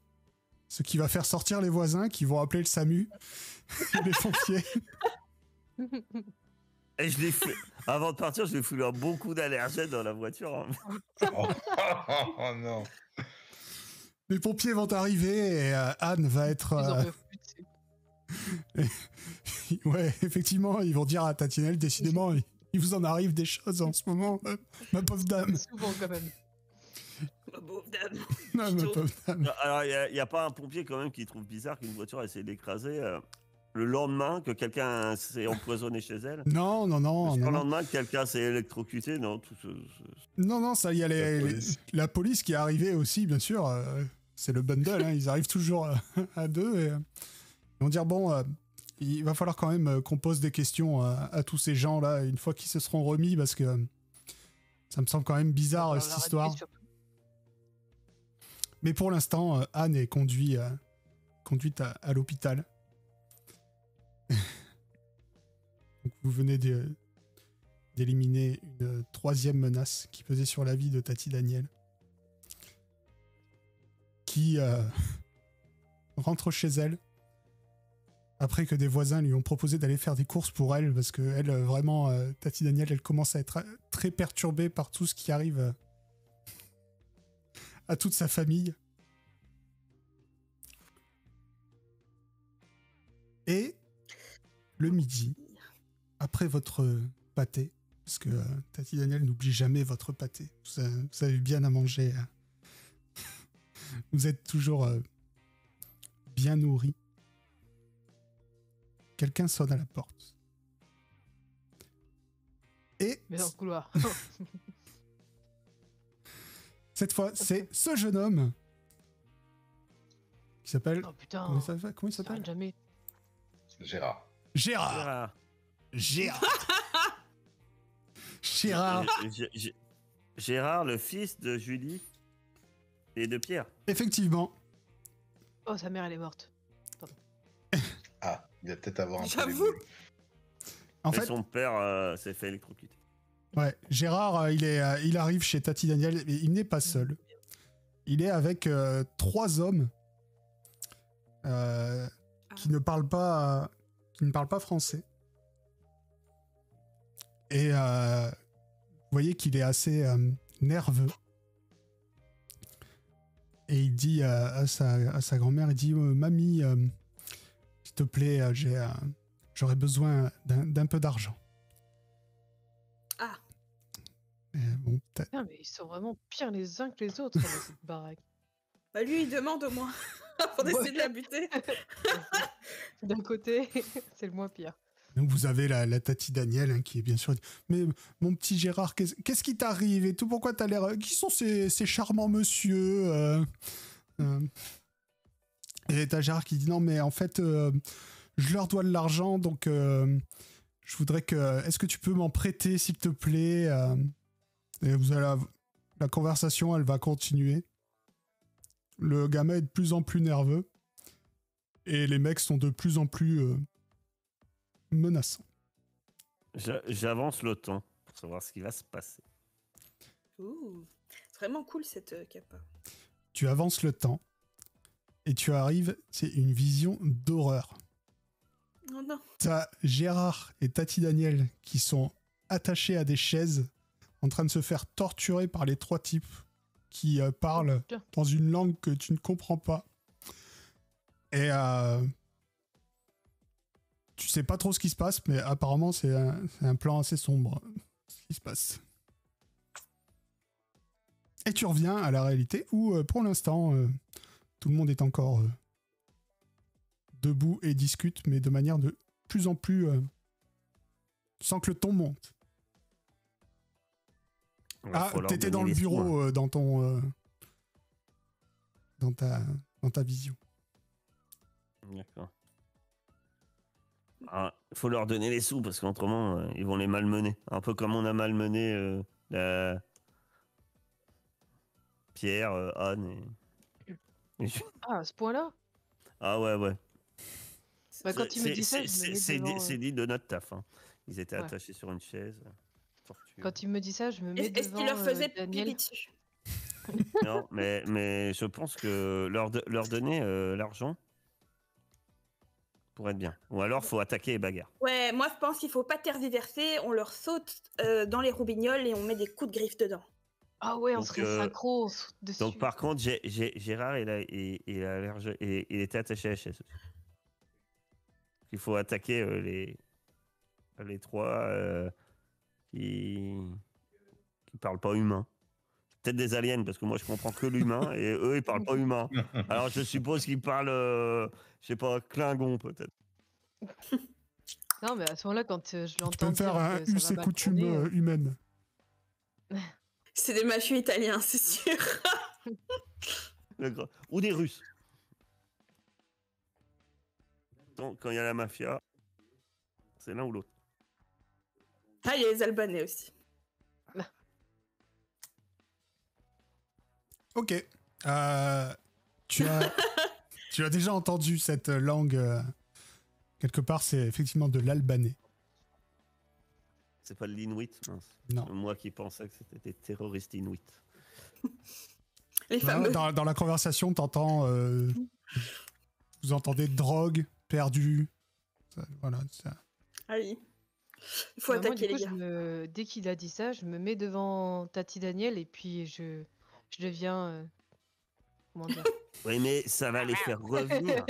ce qui va faire sortir les voisins qui vont appeler le SAMU, les pompiers. Et je l'ai fait. Avant de partir, je lui ai foutu un bon coup d'allergène dans la voiture. Hein. Oh non. Les pompiers vont arriver et Anne va être. Ouais, effectivement, ils vont dire à Tati Daniel, décidément, il vous en arrive des choses en ce moment, ma pauvre dame. Souvent quand même. Ma pauvre dame. Non, ma pauvre dame. Alors, il n'y a pas un pompier quand même qui trouve bizarre qu'une voiture essaie d'écraser le lendemain que quelqu'un s'est empoisonné chez elle. Non. Le lendemain que quelqu'un s'est électrocuté, non. Non, ça, il y a la police qui est arrivée aussi, bien sûr. C'est le bundle, hein, ils arrivent toujours à deux et ils vont dire bon, il va falloir quand même qu'on pose des questions à tous ces gens là une fois qu'ils se seront remis parce que ça me semble quand même bizarre cette histoire. Mais pour l'instant, Anne est conduite à l'hôpital. Donc vous venez d'éliminer une troisième menace qui pesait sur la vie de Tati Daniel. Qui rentre chez elle après que des voisins lui ont proposé d'aller faire des courses pour elle parce que elle, vraiment, Tati Daniel, elle commence à être très perturbée par tout ce qui arrive à toute sa famille. Et le midi, après votre pâté, parce que Tati Daniel n'oublie jamais votre pâté, vous avez bien à manger. Vous êtes toujours bien nourri. Quelqu'un sonne à la porte. Et... Mais dans le couloir. Cette fois, c'est ce jeune homme qui s'appelle... Oh putain. Comment il s'appelle? Jamais. Gérard. Gérard. Gérard, le fils de Julie et de Pierre. Effectivement. Oh, sa mère, elle est morte. Pardon. Ah, il va peut-être avoir un peu J'avoue. les boules. En Et fait, son père s'est fait électrocuter. ouais, Gérard, il arrive chez Tati Daniel, mais il n'est pas seul. Il est avec 3 hommes qui ne parlent pas français. Et vous voyez qu'il est assez nerveux. Et il dit à sa grand-mère, il dit mamie, s'il te plaît, j'aurais besoin d'un peu d'argent. Ah. Bon, Putain, mais ils sont vraiment pires les uns que les autres dans cette baraque. Bah lui, il demande au moins. Pour essayer de la buter. D'un côté, c'est le moins pire. Donc vous avez la Tati Daniel qui est bien sûr... Mais mon petit Gérard, qu'est-ce qui t'arrive et tout? Pourquoi t'as l'air... Qui sont ces charmants monsieur Et t'as Gérard qui dit non mais en fait je leur dois de l'argent donc je voudrais que... Est-ce que tu peux m'en prêter s'il te plaît Et vous allez la conversation elle va continuer. Le gamin est de plus en plus nerveux et les mecs sont de plus en plus menaçants. J'avance le temps pour savoir ce qui va se passer. Ouh. C'est vraiment cool cette capa. Tu avances le temps et tu arrives, c'est une vision d'horreur. Oh non. T'as Gérard et Tati Daniel qui sont attachés à des chaises en train de se faire torturer par les 3 types qui parlent dans une langue que tu ne comprends pas. Et tu sais pas trop ce qui se passe, mais apparemment c'est un plan assez sombre ce qui se passe. Et tu reviens à la réalité où pour l'instant tout le monde est encore debout et discute, mais de manière de plus en plus sans que le ton monte. Ah, t'étais dans le bureau dans ta vision. D'accord. faut leur donner les sous parce qu'autrement, ils vont les malmener. Un peu comme on a malmené Pierre, Anne et... Ah, à ce point-là? Ah ouais. Bah, quand il me dit ça, je me mets devant... C'est dit de notre taf. Hein. Ils étaient Ouais. attachés sur une chaise. Torturés. Quand il me dit ça, je me mets Est-ce devant qu'il leur faisait Daniel. pipi dessus? Non, mais je pense que leur donner l'argent pour être bien. Ou alors, faut attaquer et bagarre. Ouais, moi je pense qu'il faut pas tergiverser, on leur saute dans les roubignoles et on met des coups de griffe dedans. Ah ouais, on Donc, serait synchro, on saute dessus. Donc par contre, Gérard, il était attaché à la chaise. Il faut attaquer les trois qui parlent pas humain. Peut-être des aliens, parce que moi je comprends que l'humain, et eux ils parlent pas humain. Alors je suppose qu'ils parlent, je sais pas, Klingon peut-être. Non, mais à ce moment-là, quand je Tu l'entends peux me dire faire un que us ça et va mal coutumes tourner, humaines. C'est des mafieux italiens, c'est sûr. Ou des Russes. Donc, quand il y a la mafia, c'est l'un ou l'autre. Ah, il y a les Albanais aussi. Ok. Tu as déjà entendu cette langue quelque part, c'est effectivement de l'albanais. C'est pas de l'inouï. Non. Moi qui pensais que c'était des terroristes inuits. Les fameux. Dans la conversation, t'entends, vous entendez drogue, perdu. Voilà. Ça. Ah oui. Il faut Bah, moi, attaquer du coup, les gars. dès qu'il a dit ça, je me mets devant Tati Daniel et puis je deviens... comment dire? Oui, mais ça va les faire revenir.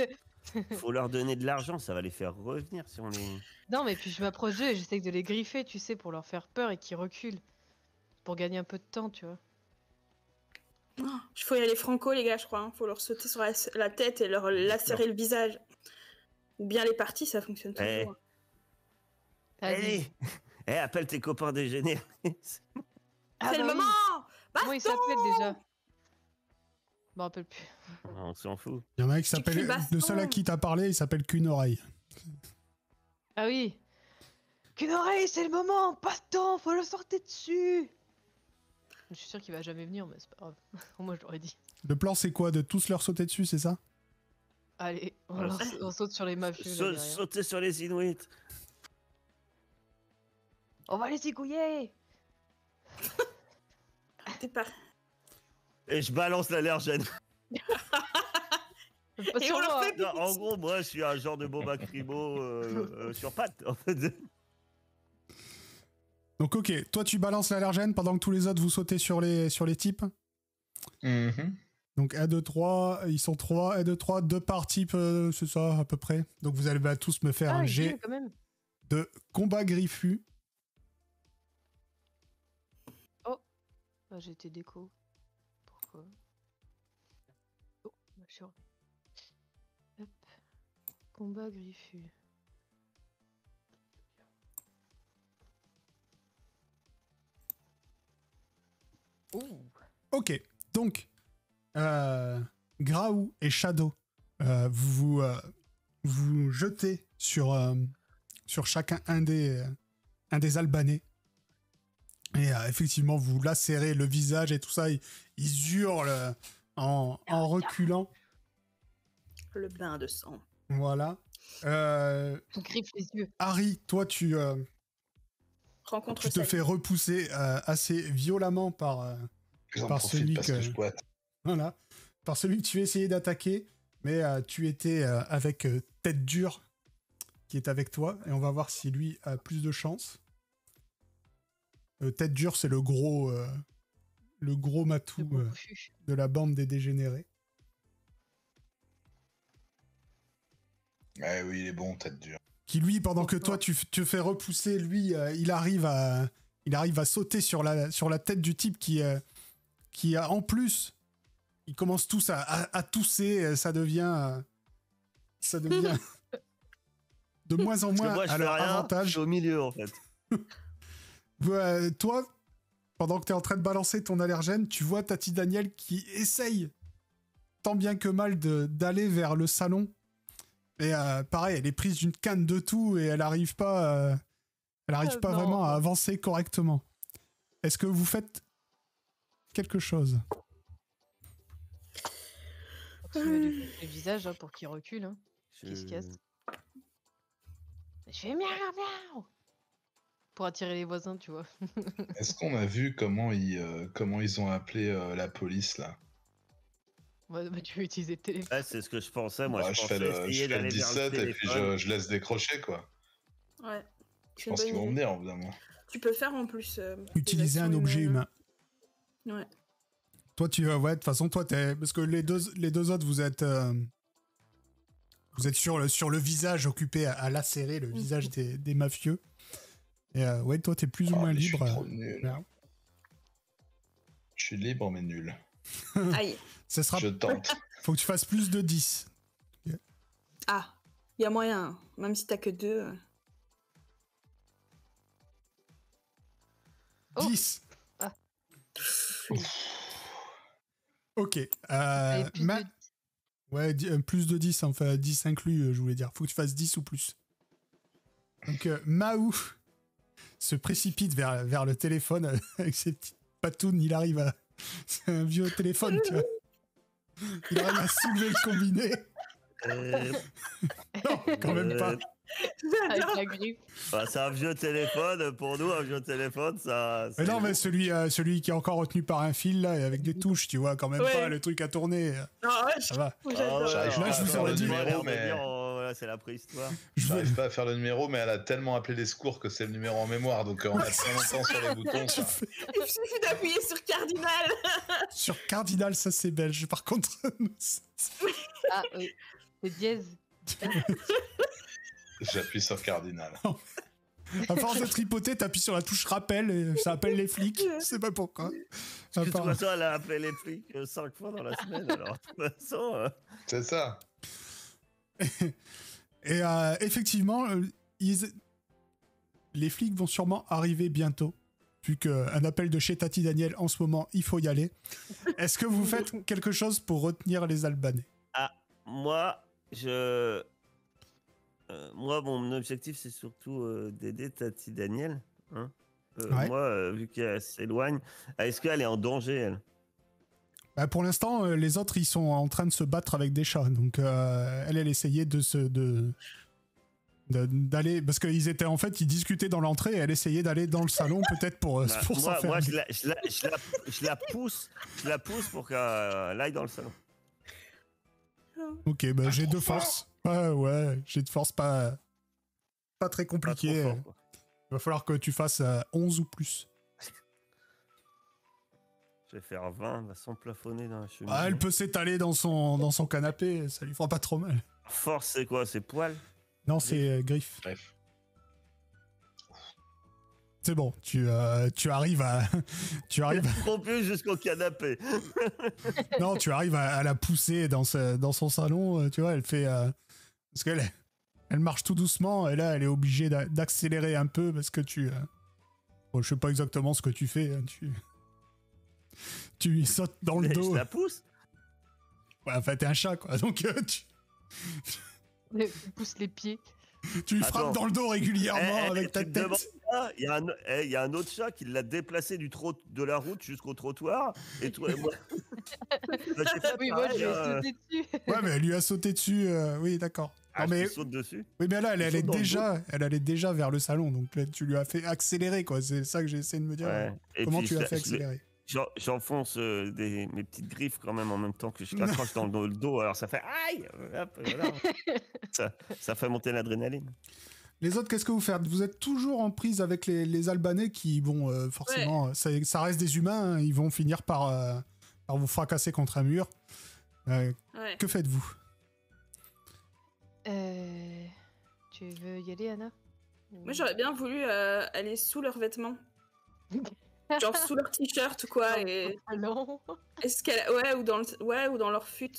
Faut leur donner de l'argent, ça va les faire revenir si on les... Non, mais puis je m'approche d'eux et j'essaie de les griffer, tu sais, pour leur faire peur et qu'ils reculent. Pour gagner un peu de temps, tu vois. Il faut y aller franco, les gars, je crois. Hein. Faut leur sauter sur la tête et leur lacérer le visage. Ou bien les parties, ça fonctionne toujours. Vas-y. Allez, appelle tes copains déjeuner. C'est le moment. Comment il s'appelle déjà? Je me rappelle plus. On s'en fout. Il y en a un qui s'appelle. Le seul à qui t'as parlé, il s'appelle qu'une oreille. Ah oui. Qu'une oreille, c'est le moment. Baston, faut le sortir dessus. Je suis sûr qu'il va jamais venir, mais c'est pas grave. Moi, je l'aurais dit. Le plan, c'est quoi? De tous leur sauter dessus, c'est ça? Allez, on saute sur les mafieux. là, derrière. Sauter sur les Inuits. On va les zigouiller. T'es pas... Et je balance l'allergène. Pas sur moi. Non, en gros, moi, je suis un genre de bombe acrymo sur pattes, en fait. Donc, ok, toi, tu balances l'allergène pendant que tous les autres, vous sautez sur les types. Donc, 1, 2, 3, ils sont 3, 1, 2, 3, 2 par type, c'est ça, à peu près. Donc, vous allez tous me faire un jet quand même. de combat griffu. Ah, j'ai été déco. Pourquoi? Oh, ma chérie. Hop. Combat griffu. Ouh. Ok, donc, Graou et Shadow, vous jetez sur chacun un des Albanais. Et effectivement, vous lacérez le visage et tout ça. Ils hurlent en reculant. Le bain de sang. Voilà. On griffe les yeux. Harry, toi, tu Rencontre te fais repousser assez violemment par celui voilà, par celui que tu essayais d'attaquer. Mais tu étais avec Tête Dure qui est avec toi. Et on va voir si lui a plus de chance. Tête Dure, c'est le gros matou de la bande des dégénérés. Ouais, oui, il est bon, Tête Dure. Qui lui, pendant que toi tu te fais repousser, lui, il arrive à sauter sur la tête du type qui a en plus, ils commencent tous à tousser, ça devient de moins en moins à leur avantage. Je suis au milieu en fait. Toi, pendant que tu es en train de balancer ton allergène, tu vois Tati Daniel qui essaye tant bien que mal d'aller vers le salon. Et pareil, elle est prise d'une canne de tout et elle arrive pas vraiment à avancer correctement. Est-ce que vous faites quelque chose? Le visage pour qu'il recule. Hein. Qu'est-ce qu'il y a? Je vais miaou. Pour attirer les voisins, tu vois. Est-ce qu'on a vu comment ils ont appelé la police là? Ouais, bah, tu veux utiliser le téléphone. Ouais, c'est ce que je pensais. Moi, je fais le 17 et puis je laisse décrocher quoi. Ouais. Je pense qu'ils vont venir évidemment. Tu peux faire en plus. Utiliser un objet humain. Ouais. Toi, de toute façon, toi, parce que les deux autres, vous êtes sur le visage occupé à lacérer le visage des mafieux. Et ouais, toi, t'es plus ou moins libre. Je suis trop nul. Je suis libre mais nul. Aïe. Je tente. Faut que tu fasses plus de 10. Ah, il y a moyen, même si t'as que 2. 10. Ah. Ok. Ouais, plus de 10, enfin 10 inclus, je voulais dire. Faut que tu fasses 10 ou plus. Donc, Mahou se précipite vers le téléphone avec ses petites patounes. Il arrive à... C'est un vieux téléphone, tu vois. Il arrive à soulever le combiné. Non, quand même pas. Avec la griffe. Bah, c'est un vieux téléphone. Pour nous, un vieux téléphone, ça... Mais non, mais celui qui est encore retenu par un fil, là, avec des touches, tu vois, quand même pas le truc à tourner. Ça va. Là, je vous aurais dit... Voilà, c'est la préhistoire. J'arrive pas à faire le numéro, mais elle a tellement appelé les secours que c'est le numéro en mémoire, donc on a très longtemps sur les boutons. Ça. Il suffit d'appuyer sur Cardinal. Sur Cardinal, ça c'est belge. Par contre... Ah oui, c'est dièse. J'appuie sur Cardinal. À force de tripoter, t'appuies sur la touche rappel et ça appelle les flics. Je sais pas pourquoi. De toute façon, elle a appelé les flics 5 fois dans la semaine, alors de toute façon... C'est ça. Et effectivement, les flics vont sûrement arriver bientôt. Vu qu'un appel de chez Tati Daniel, en ce moment, il faut y aller. Est-ce que vous faites quelque chose pour retenir les Albanais? Ah, moi, mon objectif, c'est surtout d'aider Tati Daniel. Hein. Moi, vu qu'elle s'éloigne, est-ce qu'elle est en danger, elle? Bah pour l'instant, les autres, ils sont en train de se battre avec des chats. Donc, elle essayait d'aller... Parce qu'ils étaient, en fait, ils discutaient dans l'entrée et elle essayait d'aller dans le salon, peut-être pour s'en faire... Moi, je la pousse pour qu'elle aille dans le salon. Ok, bah j'ai de force. Ouais, j'ai de force pas très compliqué. Pas trop fort, il va falloir que tu fasses 11 ou plus. Je vais faire 20, elle va s'emplafonner dans la cheminée. Elle peut s'étaler dans son canapé, ça lui fera pas trop mal. Force, c'est quoi? C'est poil? Non, c'est griffe. Bref. C'est bon, tu arrives à... Trop plus jusqu'au canapé. Non, tu arrives à la pousser dans son salon, tu vois, elle fait... parce qu'elle marche tout doucement, et là, elle est obligée d'accélérer un peu, parce que je sais pas exactement ce que tu fais, hein, tu lui sautes dans le dos. Je la pousse? Ouais, enfin, t'es un chat, quoi, donc tu pousses les pieds. Tu lui frappes dans le dos régulièrement avec ta tête. Il y a un autre chat qui l'a déplacé de la route jusqu'au trottoir. Et toi et moi. Oui, moi, je lui ai sauté dessus. Ouais, mais elle lui a sauté dessus. Oui, d'accord. Mais... saute dessus. Oui, mais là, elle allait déjà vers le salon. Donc là, tu lui as fait accélérer, quoi. C'est ça que j'ai essayé de me dire. Ouais. Comment tu l'as fait accélérer? J'enfonce mes petites griffes quand même en même temps que je l'accroche dans le dos. Alors ça fait aïe. Hop, voilà. ça fait monter l'adrénaline. Les autres, qu'est-ce que vous faites? Vous êtes toujours en prise avec les Albanais qui vont forcément... Ouais. Ça reste des humains, hein, ils vont finir par vous fracasser contre un mur. Ouais. Que faites-vous? Tu veux y aller, Anna? Moi, j'aurais bien voulu aller sous leurs vêtements. Genre sous leur t-shirt ou quoi. Et... Non. Est-ce qu'elle... ou dans leur fut.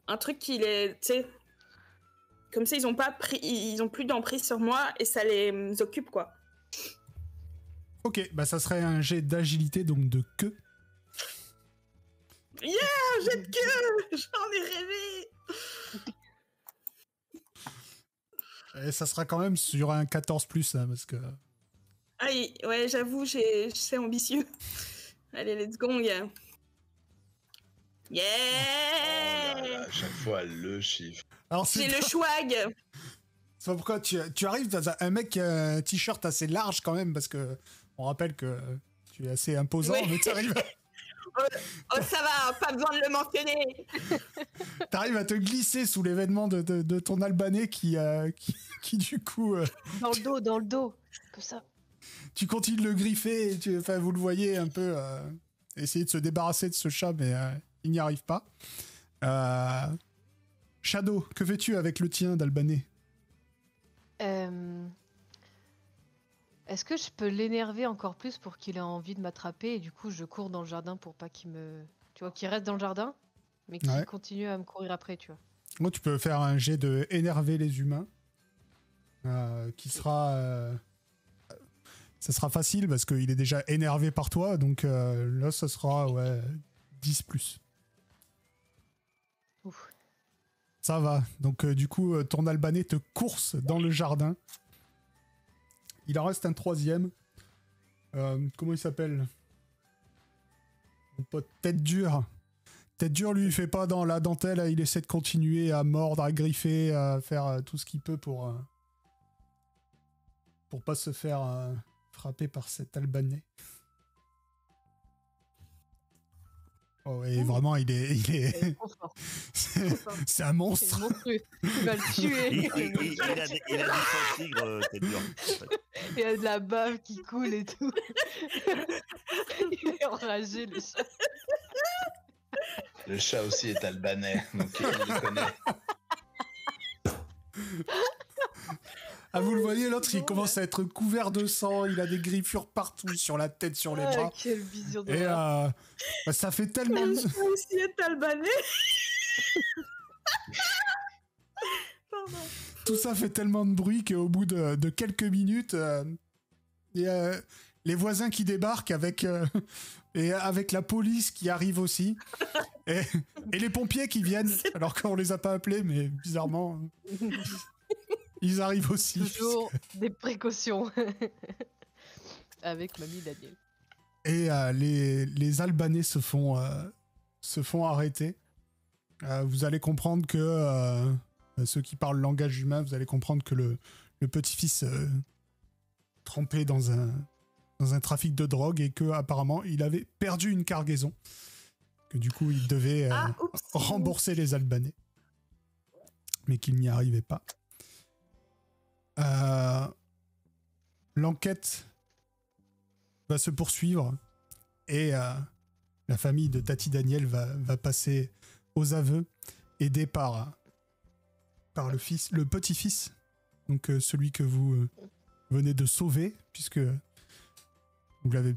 Un truc qui les... Tu sais... Comme ça, ils ont plus d'emprise sur moi et ça les occupe, quoi. Ok, bah ça serait un jet d'agilité, donc de queue. Yeah, jet de queue! J'en ai rêvé! Et ça sera quand même sur un 14+, hein, parce que... Ah, ouais, j'avoue, c'est ambitieux. Allez, let's go, mon gars. Yeah! Oh là là, à chaque fois, le chiffre. J'ai le swag! C'est pas pourquoi tu arrives, t'as un mec qui a un t-shirt assez large quand même, parce que on rappelle que tu es assez imposant, Oui. mais t'arrives... Oh, ça va, pas besoin de le mentionner! T'arrives à te glisser sous les vêtements de ton Albanais qui du coup... Dans le dos, comme ça. Tu continues de le griffer, et vous le voyez un peu essayer de se débarrasser de ce chat, mais il n'y arrive pas. Shadow, que fais-tu avec le tien d'Albanais? Est-ce que je peux l'énerver encore plus pour qu'il ait envie de m'attraper et du coup je cours dans le jardin pour pas qu'il me... Tu vois, qu'il reste dans le jardin, mais qu'il continue à me courir après, tu vois. Moi, tu peux faire un jet de énerver les humains, qui sera... ça sera facile parce qu'il est déjà énervé par toi, donc là, ça sera 10+. Ouf. Ça va. Donc du coup, ton Albanais te course dans le jardin. Il en reste un troisième. Comment il s'appelle? Mon pote Tête Dure. Tête Dure, lui, il fait pas dans la dentelle. Il essaie de continuer à mordre, à griffer, à faire tout ce qu'il peut pour pas se faire frapper par cet Albanais. Oh, et vraiment, il est... c'est un monstre. C'est monstrueux. Il va le tuer. Il a du sang tigre, Tête Dure. Il y a de la bave qui coule et tout. Il est enragé, le chat. Le chat aussi est albanais, donc il le connaît. Ah, vous le voyez, l'autre, il commence à être couvert de sang, il a des griffures partout, sur la tête, sur les bras. Quelle vision de Et ça fait tellement... Le chat aussi est albanais. Pardon. Tout ça fait tellement de bruit qu'au bout de quelques minutes, il y a les voisins qui débarquent avec la police qui arrive aussi. Et les pompiers qui viennent, alors qu'on les a pas appelés, mais bizarrement... Ils arrivent aussi. Toujours des précautions. Avec Mamie Daniel. Et les Albanais se font arrêter. Vous allez comprendre que ceux qui parlent le langage humain, vous allez comprendre que le petit-fils trempé dans un trafic de drogue et que apparemment il avait perdu une cargaison. Que du coup il devait rembourser les Albanais. Mais qu'il n'y arrivait pas. L'enquête va se poursuivre et la famille de Tati Daniel va passer aux aveux, aidé par le petit-fils, donc celui que vous venez de sauver, puisque vous l'avez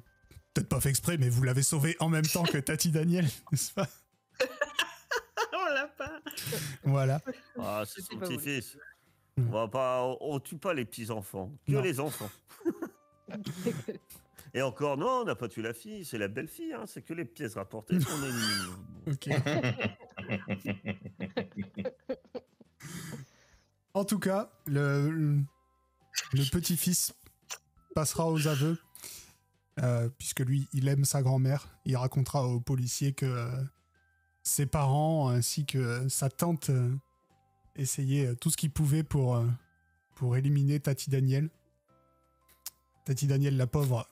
peut-être pas fait exprès, mais vous l'avez sauvé en même temps que Tati Daniel, n'est-ce pas? On l'a pas. Voilà. Ah, c'est son pas petit-fils. On tue pas les petits-enfants, que Non. les enfants. Et encore, non, on n'a pas tué la fille, c'est la belle-fille, hein, c'est que les pièces rapportées qu'on élimine. Ok. En tout cas, le petit-fils passera aux aveux, puisque lui, il aime sa grand-mère. Il racontera aux policiers que ses parents ainsi que sa tante essayaient tout ce qu'ils pouvaient pour éliminer Tati Daniel. Tati Daniel, la pauvre,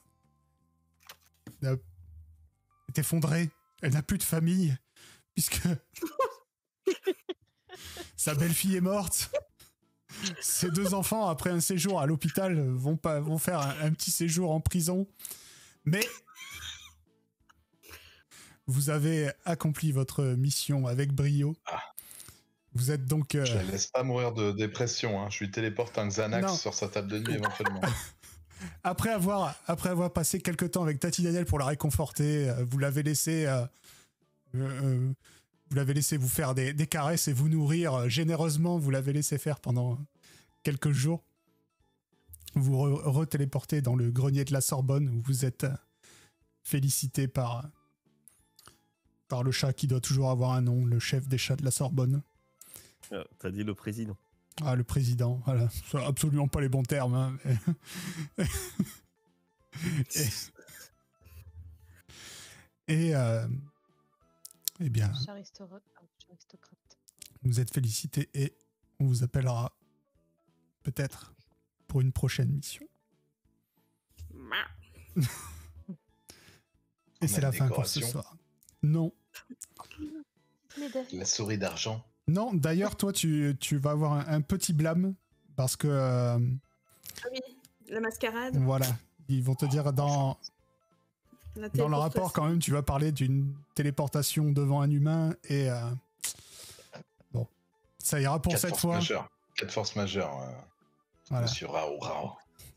est effondrée. Elle n'a plus de famille, puisque sa belle-fille est morte. Ses deux enfants, après un séjour à l'hôpital, vont faire un petit séjour en prison. Mais vous avez accompli votre mission avec brio. Vous êtes donc... Je la laisse pas mourir de dépression, hein. Je lui téléporte un Xanax sur sa table de nuit éventuellement. Après avoir passé quelques temps avec Tati Daniel pour la réconforter, vous l'avez laissé vous faire des caresses et vous nourrir généreusement. Vous l'avez laissé faire pendant quelques jours. Vous retéléportez dans le grenier de la Sorbonne où vous êtes félicité par le chat qui doit toujours avoir un nom, le chef des chats de la Sorbonne. T'as dit le président. Ah, le président, voilà. C'est absolument pas les bons termes. Hein, mais... eh bien, Aristocrate. vous êtes félicités et on vous appellera peut-être pour une prochaine mission. Et c'est la fin pour ce soir. Non. La souris d'argent. Non, d'ailleurs, toi, tu vas avoir un petit blâme parce que... Ah oui, la mascarade. Voilà, ils vont te dire dans le rapport quand même, tu vas parler d'une téléportation devant un humain et... bon, ça ira pour cette fois. 4 forces majeures, voilà. Monsieur Rao.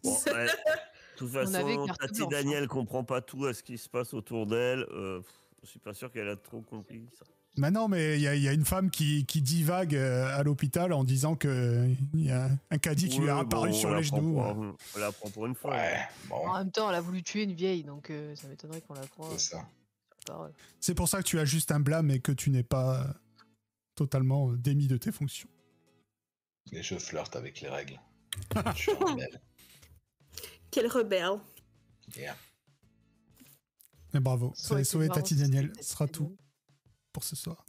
Bon, ouais. De toute façon, Tati Daniel comprend pas tout à ce qui se passe autour d'elle. Je suis pas sûr qu'elle a trop compris ça. Mais non, mais il y a une femme qui divague à l'hôpital en disant qu'il y a un caddie qui lui est apparu sur les genoux. On la prend pour une fois. Ouais, bon. En même temps, elle a voulu tuer une vieille, donc ça m'étonnerait qu'on la croie. C'est ça. C'est pour ça que tu as juste un blâme et que tu n'es pas totalement démis de tes fonctions. Et je flirte avec les règles. Je suis un rebelle. Quel rebelle. Yeah. Mais bravo, vous avez sauvé Tati Daniel. Ce sera tout pour ce soir.